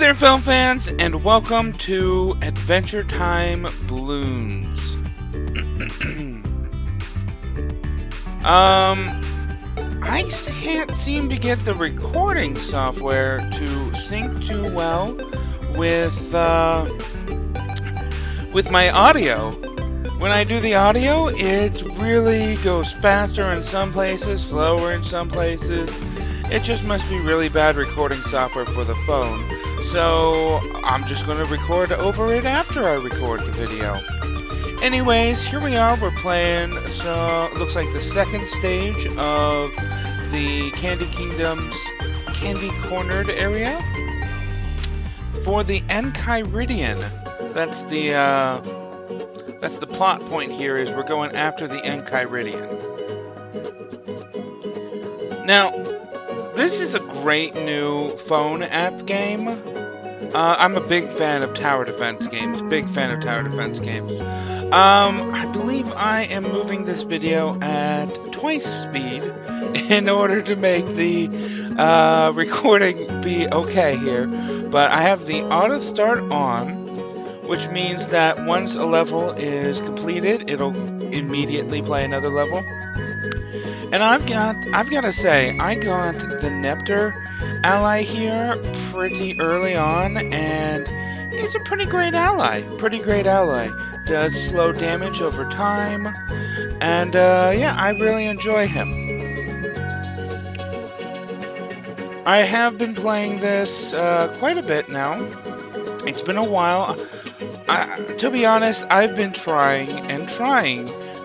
there, film fans, and welcome to Adventure Time Bloons. I can't seem to get the recording software to sync too well with my audio. When I do the audio, it really goes faster in some places, slower in some places. It just must be really bad recording software for the phone. So I'm just going to record over it after I record the video. Anyways, here we are. We're playing, so it looks like the second stage of the Candy Kingdom's Candy Cornered area for the Enchiridion. That's the plot point here, is we're going after the Enchiridion. Now, this is a great new phone app game. I'm a big fan of tower defense games. I believe I am moving this video at twice speed in order to make the recording be okay here. But I have the auto start on, which means that once a level is completed, it'll immediately play another level. And I've got to say, I got the Nepter ally here pretty early on, and he's a pretty great ally. Does slow damage over time, and yeah, I really enjoy him. I have been playing this quite a bit now. It's been a while. To be honest, I've been trying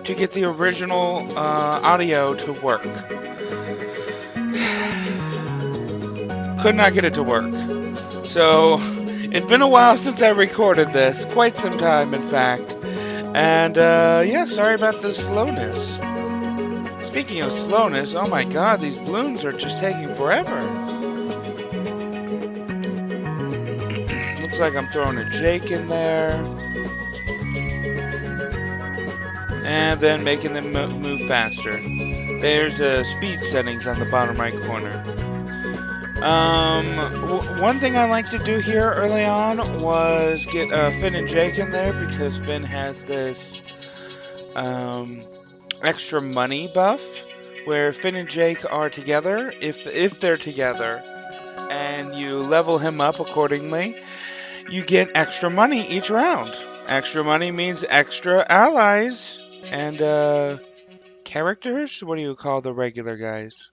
to get the original audio to work. Could not get it to work. So, it's been a while since I recorded this. Quite some time, in fact. And, yeah, sorry about the slowness. Speaking of slowness, oh my god, these balloons are just taking forever. Looks like I'm throwing a Jake in there. And then making them move faster. There's speed settings on the bottom right corner. One thing I like to do here early on was get Finn and Jake in there, because Finn has this extra money buff where Finn and Jake are together. If they're together and you level him up accordingly, you get extra money each round. Extra money means extra allies. And, characters? What do you call the regular guys?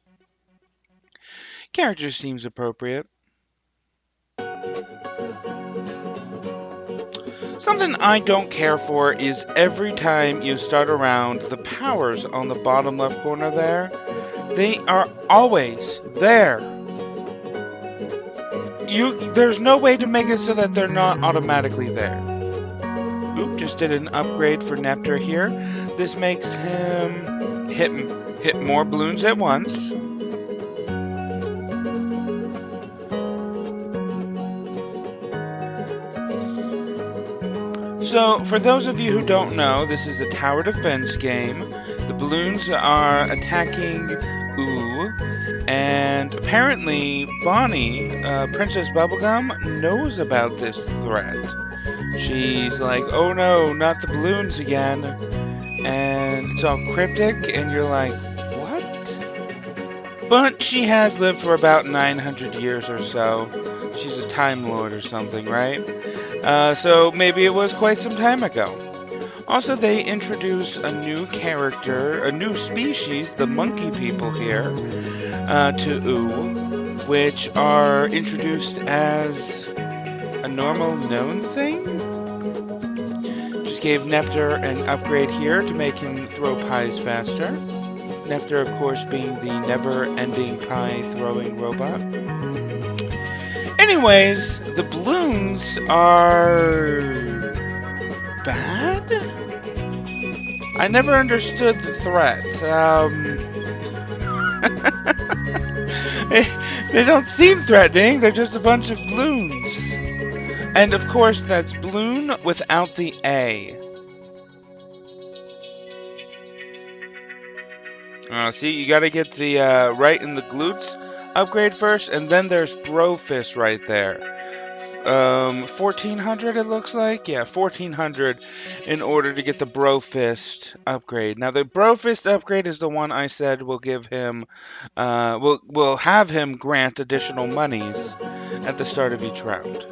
Characters seems appropriate. Something I don't care for is every time you start a round, the powers on the bottom left corner there, they are always there. There's no way to make it so that they're not automatically there. Oop, just did an upgrade for Nepter here. This makes him hit more balloons at once. So, for those of you who don't know, this is a tower defense game. The balloons are attacking Ooh, and apparently Bonnie, Princess Bubblegum, knows about this threat. She's like, oh no, not the balloons again. And it's all cryptic, and you're like, what? But she has lived for about 900 years or so. She's a Time Lord or something, right? So maybe it was quite some time ago. Also, they introduce a new character, a new species, the monkey people here, to Ooh, which are introduced as a normal known thing. Gave Nepter an upgrade here to make him throw pies faster. Nepter, of course, being the never-ending pie-throwing robot. Anyways, the balloons are bad? I never understood the threat. They don't seem threatening, they're just a bunch of balloons. And of course, that's Bloon without the A. See, you gotta get the right in the glutes upgrade first, and then there's Bro Fist right there. $1,400 it looks like. Yeah, $1,400 in order to get the Bro Fist upgrade. Now the Bro Fist upgrade is the one I said will give him, will have him grant additional monies at the start of each round.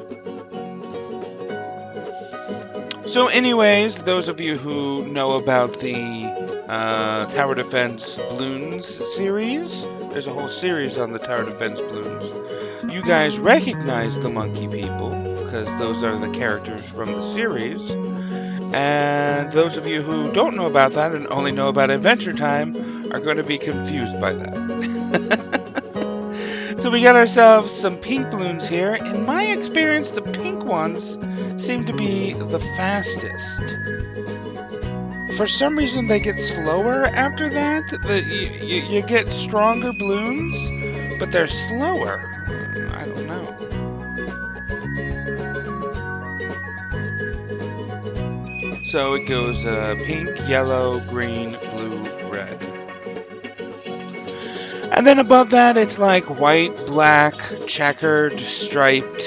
So anyways, those of you who know about the Tower Defense Bloons series, there's a whole series on the Tower Defense Bloons. You guys recognize the monkey people, because those are the characters from the series. And those of you who don't know about that and only know about Adventure Time are going to be confused by that. So we got ourselves some pink balloons here. In my experience, the pink ones seem to be the fastest. For some reason, they get slower after that. You get stronger balloons, but they're slower. I don't know. So it goes pink, yellow, green, blue, red. And then above that, it's like white, black, checkered, striped,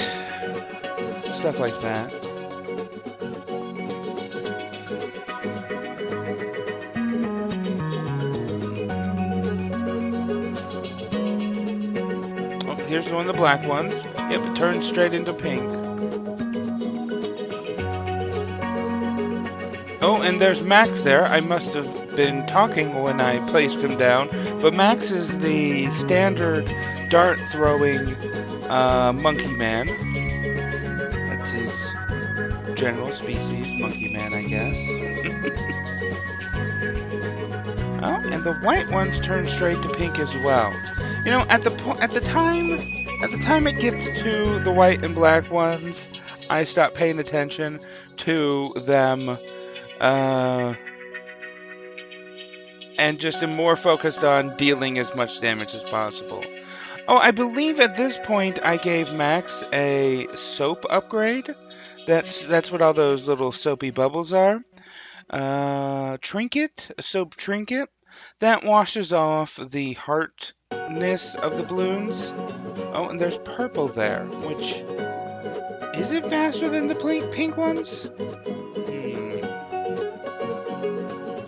stuff like that. Oh, here's one of the black ones. Yep, it turns straight into pink. Oh, and there's Max there. I must have been talking when I placed him down. But Max is the standard dart-throwing monkey man. That's his general species, monkey man, I guess. Oh, and the white ones turn straight to pink as well. You know, at the time it gets to the white and black ones, I stop paying attention to them. And just am more focused on dealing as much damage as possible. Oh, I believe at this point I gave Max a soap upgrade. That's what all those little soapy bubbles are. Trinket, a soap trinket. That washes off the heartness of the balloons. Oh, and there's purple there, which... Is it faster than the pink ones?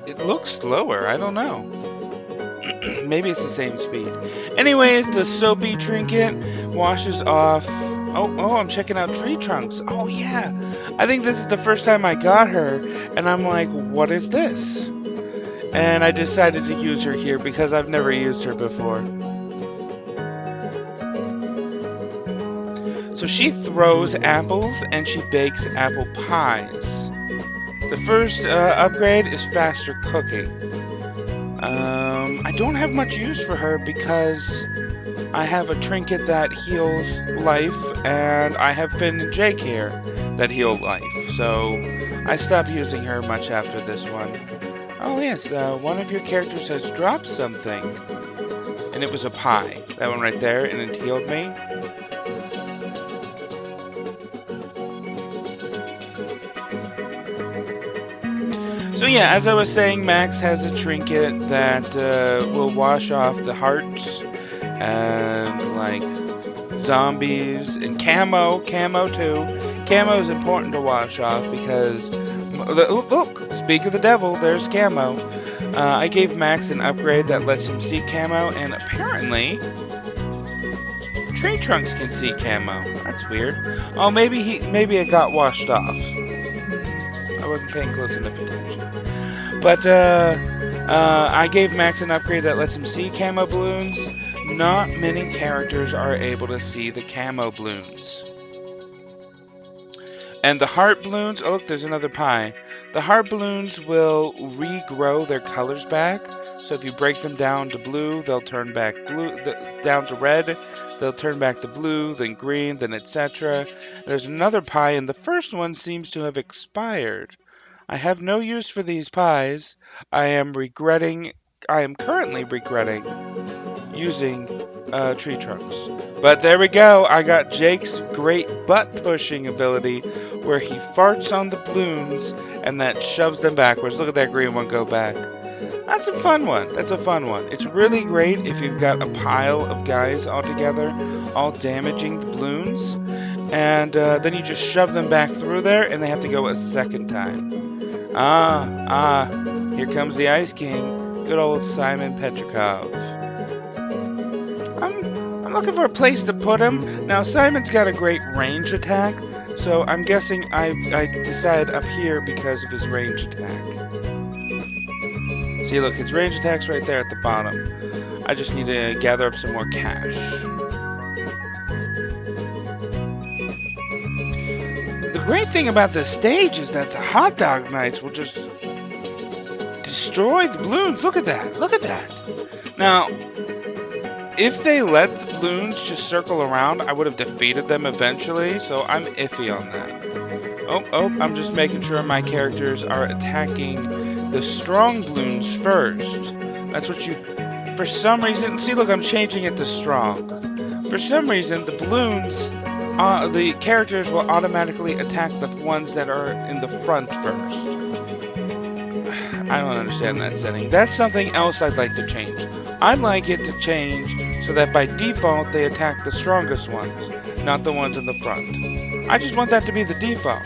It looks slower, I don't know. Maybe it's the same speed. Anyways, the soapy trinket washes off... Oh, I'm checking out tree trunks. Oh, yeah. I think this is the first time I got her, and I'm like, what is this? And I decided to use her here because I've never used her before. So she throws apples, and she bakes apple pies. The first upgrade is faster cooking. I don't have much use for her because I have a trinket that heals life, and I have Finn and Jake here that heal life. So I stopped using her much after this one. Oh yes, one of your characters has dropped something. And it was a pie. That one right there, and it healed me. So yeah, as I was saying, Max has a trinket that will wash off the hearts and like zombies and camo too. Camo is important to wash off because look, speak of the devil, there's camo. I gave Max an upgrade that lets him see camo, and apparently tree trunks can see camo. That's weird. Oh, maybe it got washed off. I wasn't paying close enough attention. But I gave Max an upgrade that lets him see camo balloons. Not many characters are able to see the camo balloons. And the heart balloons, oh look, there's another pie. The heart balloons will regrow their colors back. So if you break them down to blue, they'll turn back blue, down to red, they'll turn back to blue, then green, then etc. There's another pie, and the first one seems to have expired. I have no use for these pies. I am currently regretting using tree trunks. But there we go. I got Jake's great butt pushing ability where he farts on the balloons and that shoves them backwards. Look at that green one go back. That's a fun one. That's a fun one. It's really great if you've got a pile of guys all together, all damaging the balloons. and then you just shove them back through there, and they have to go a second time. Here comes the Ice King, good old Simon Petrikov. I'm looking for a place to put him. Now, Simon's got a great range attack, so I'm guessing I decided up here because of his range attack. See, look, his range attack's right there at the bottom. I just need to gather up some more cash. The great thing about this stage is that the hot dog knights will just destroy the balloons. Look at that. Look at that. Now, if they let the balloons just circle around, I would have defeated them eventually, so I'm iffy on that. Oh, I'm just making sure my characters are attacking the strong balloons first. That's what you... For some reason... See, look, I'm changing it to strong. For some reason, the balloons... the characters will automatically attack the ones that are in the front first. I don't understand that setting. That's something else I'd like to change. I'd like it to change so that by default they attack the strongest ones, not the ones in the front. I just want that to be the default.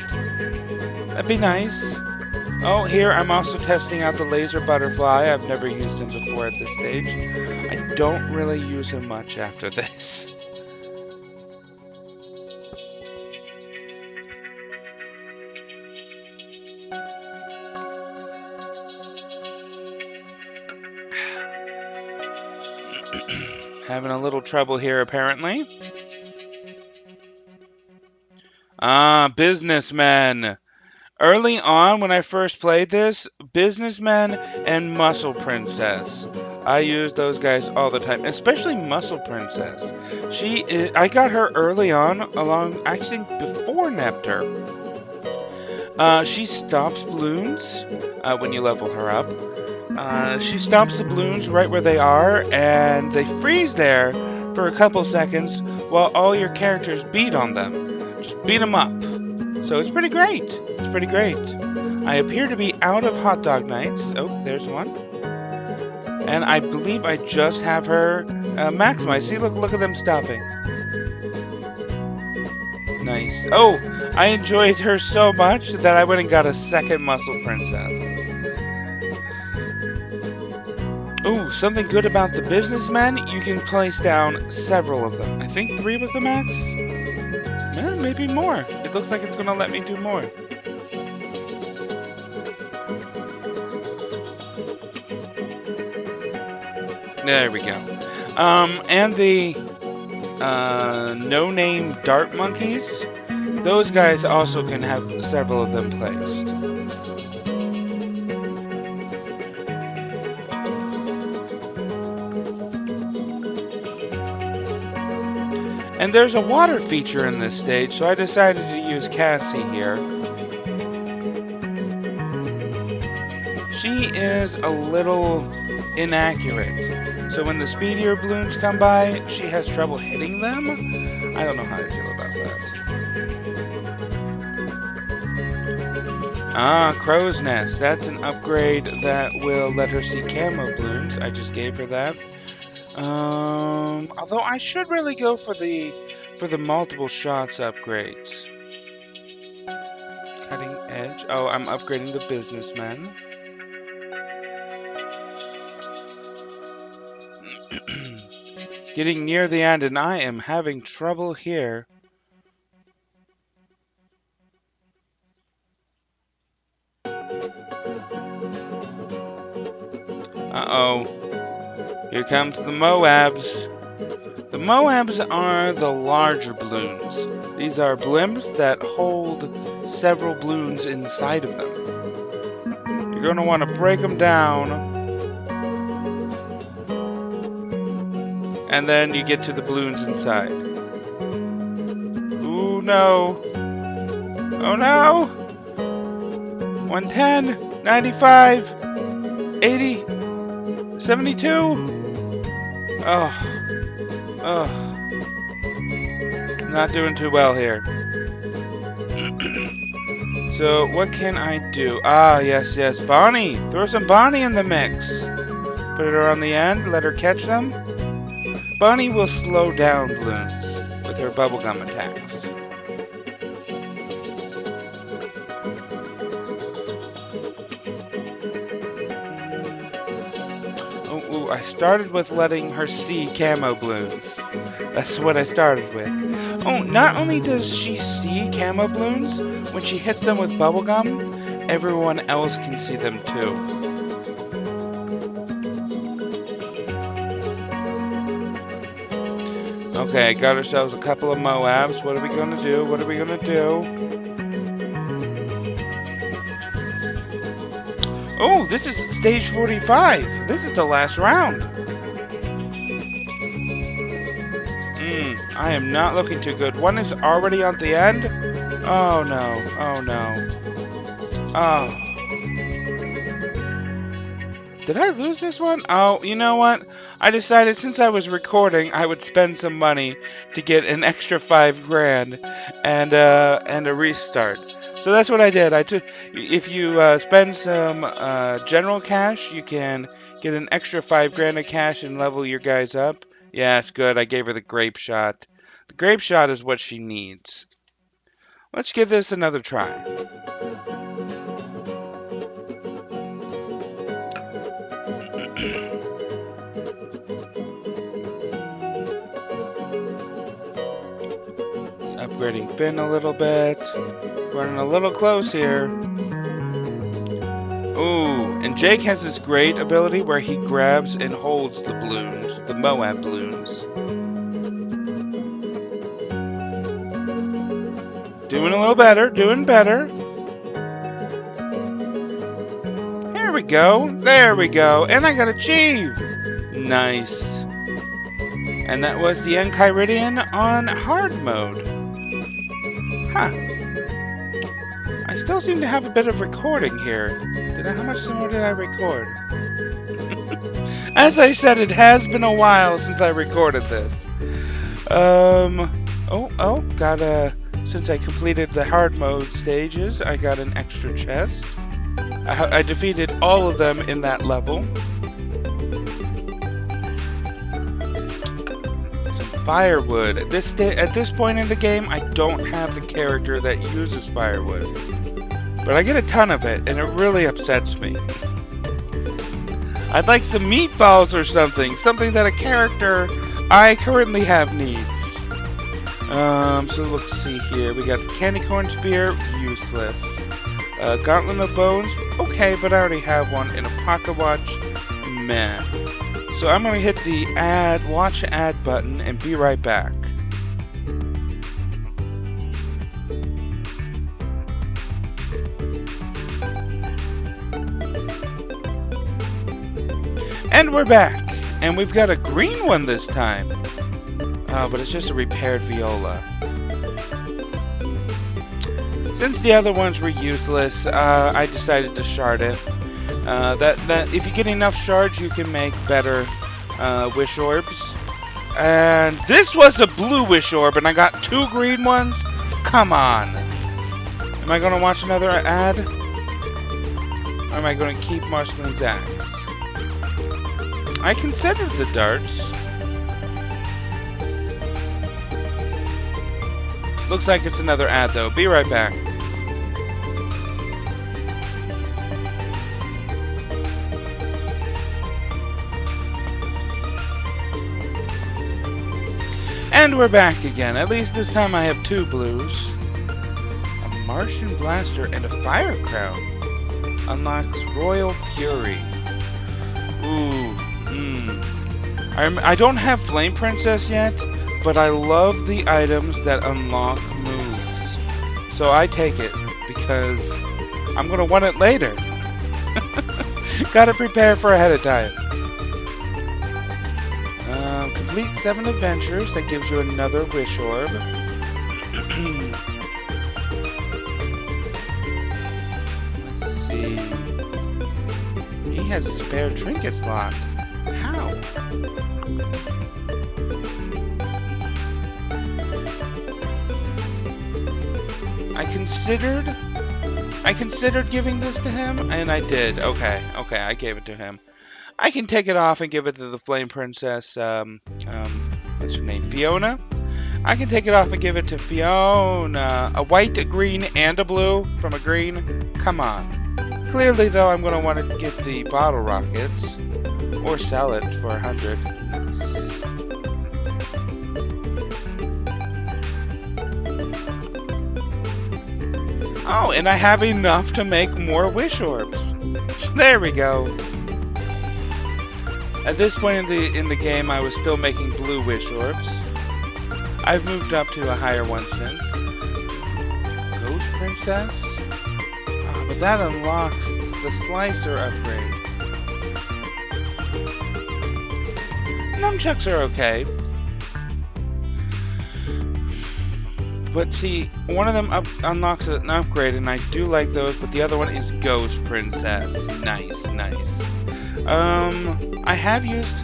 That'd be nice. Oh, here I'm also testing out the laser butterfly. I've never used him before at this stage. I don't really use him much after this. Having a little trouble here, apparently. Businessmen. Early on, when I first played this, Businessmen and Muscle Princess. I use those guys all the time, especially Muscle Princess. I got her early on, actually before Nepter. She stops balloons when you level her up. She stops the balloons right where they are, and they freeze there for a couple seconds while all your characters beat on them. Just beat them up. So it's pretty great. It's pretty great. I appear to be out of hot dog knights. Oh, there's one. And I believe I just have her maximized. See, look at them stopping. Nice. Oh, I enjoyed her so much that I went and got a second Muscle Princess. Ooh, something good about the businessmen, you can place down several of them. I think 3 was the max? Maybe more. It looks like it's going to let me do more. There we go. And the no-name dart monkeys, those guys also can have several of them placed. And there's a water feature in this stage, so I decided to use Cassie here. She is a little inaccurate, so when the speedier balloons come by, she has trouble hitting them. I don't know how to feel about that. Crow's Nest. That's an upgrade that will let her see camo balloons. I just gave her that. Although I should really go for the multiple shots upgrades. Cutting edge. Oh, I'm upgrading the businessmen. Getting near the end, and I am having trouble here. Uh-oh. Here comes the Moabs. The Moabs are the larger balloons. These are blimps that hold several balloons inside of them. You're going to want to break them down. And then you get to the balloons inside. Ooh, no. Oh, no. 110, 95, 80, 72. Oh, not doing too well here. So, what can I do? Ah, yes, Bonnie! Throw some Bonnie in the mix! Put her on the end, let her catch them. Bonnie will slow down balloons with her bubblegum attacks. Ooh, I started with letting her see camo balloons. That's what I started with. Oh, not only does she see camo balloons, when she hits them with bubblegum, everyone else can see them too. Okay, got ourselves a couple of Moabs. What are we gonna do? What are we gonna do? Oh, this is stage 45. This is the last round. I am not looking too good. One is already on the end. Oh no. Oh no. Oh. Did I lose this one? Oh, you know what? I decided since I was recording, I would spend some money to get an extra 5 grand and a restart. So that's what I did. If you spend some general cash, you can get an extra 5 grand of cash and level your guys up. Yeah, it's good. I gave her the grape shot. The grape shot is what she needs. Let's give this another try. Upgrading Finn a little bit. Running a little close here. Ooh, and Jake has this great ability where he grabs and holds the balloons, the Moab balloons. Doing a little better, doing better. There we go, there we go, and I got achieve. Nice. And that was the Enchiridion on hard mode. Huh. I still seem to have a bit of recording here. How much more did I record? As I said, it has been a while since I recorded this. Since I completed the hard mode stages, I got an extra chest. I defeated all of them in that level. Some firewood. At this point in the game, I don't have the character that uses firewood. But I get a ton of it, and it really upsets me. I'd like some meatballs or something. Something that a character I currently have needs. So let's see here. We got the candy corn spear, useless. Gauntlet of bones, okay, but I already have one. And a pocket watch, meh. So I'm gonna hit the watch ad button and be right back. And we're back, and we've got a green one this time. But it's just a repaired viola. Since the other ones were useless, I decided to shard it. That if you get enough shards, you can make better wish orbs. And this was a blue wish orb, and I got 2 green ones. Come on. Am I gonna watch another ad? Or am I gonna keep Marceline's axe? I considered the darts. Looks like it's another ad though. Be right back. And we're back again. At least this time I have 2 blues. A Martian Blaster and a Fire Crown. Unlocks Royal Fury. Ooh. I don't have Flame Princess yet, but I love the items that unlock moves. So I take it, because I'm going to want it later. Gotta prepare for ahead of time. Complete 7 adventures. That gives you another wish orb. Let's see. He has a spare trinket slot. How? I considered giving this to him, and I did. Okay, I gave it to him. I can take it off and give it to the Flame Princess, what's her name, Fiona? I can take it off and give it to Fiona. A white, a green, and a blue from a green? Come on. Clearly, though, I'm going to want to get the bottle rockets. Or sell it for 100. Nice. Oh, and I have enough to make more wish orbs. There we go. At this point in the game, I was still making blue wish orbs. I've moved up to a higher one since. Ghost Princess? Oh, but that unlocks the slicer upgrade. Nunchucks are okay. But see, one of them unlocks an upgrade, and I do like those, but the other one is Ghost Princess. Nice, nice. I have used...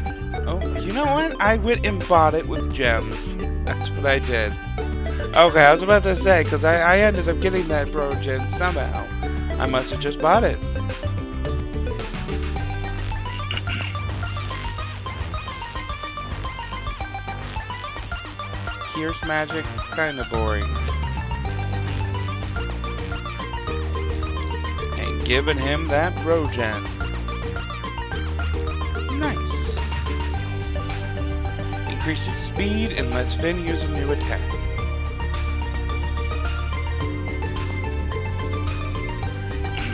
Oh, you know what? I went and bought it with gems. That's what I did. Okay, I was about to say, because I ended up getting that Brogen somehow. I must have just bought it. Pierce magic, kind of boring. And giving him that Brogen. Nice. Increases speed and lets Finn use a new attack.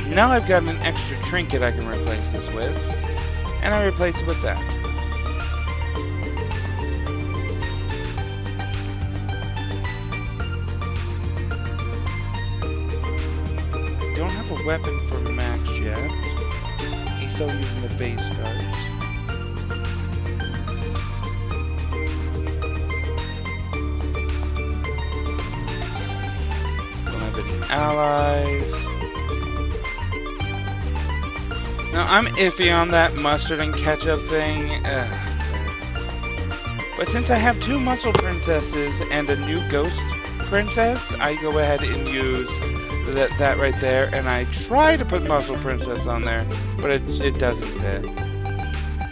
Now I've got an extra trinket I can replace this with. And I replace it with that. Don't have a weapon for Max yet. He's still using the base stars. Don't have any allies. Now I'm iffy on that mustard and ketchup thing. But since I have two muscle princesses and a new ghost princess, I go ahead and use that right there, and I try to put muscle princess on there, but it doesn't fit.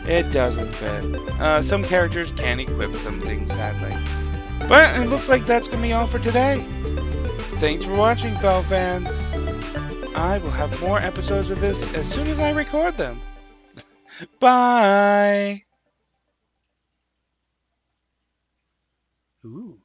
It doesn't fit. Some characters can equip some things, sadly. But it looks like that's gonna be all for today. Thanks for watching, fellow fans. I will have more episodes of this as soon as I record them. Bye! Ooh.